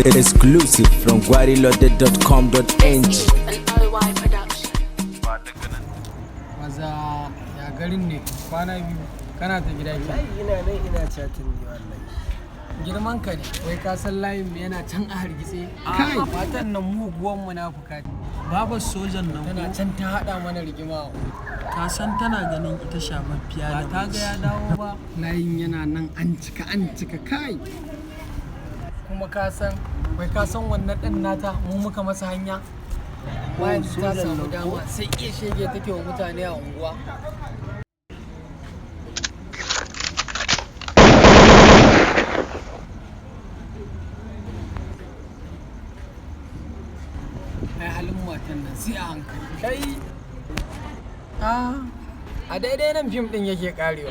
Exclusive from guarilode.com.ng. Maza ya garin ne kwana biyu kana ta gida ki. Ina nan ina chatting ne wallahi. Girman ka ne wai ka san layin mu yana can a hargitse. Kai matan nan muguwan munafuka. Babar sojan nan Tana can ta hada mana rigima. ka san tana ganin ita shafaffiya da ta ga ya dawo ba. Layin yana nan an cika kai. Kuma ka san wannan ɗan nata mu muka masa hanya. Bayan ta samu dama sai iya shege take wa mutane a unguwa. Ai halin matan nan sai a hankali. Kai a daidai nan fim ɗin yake karewa.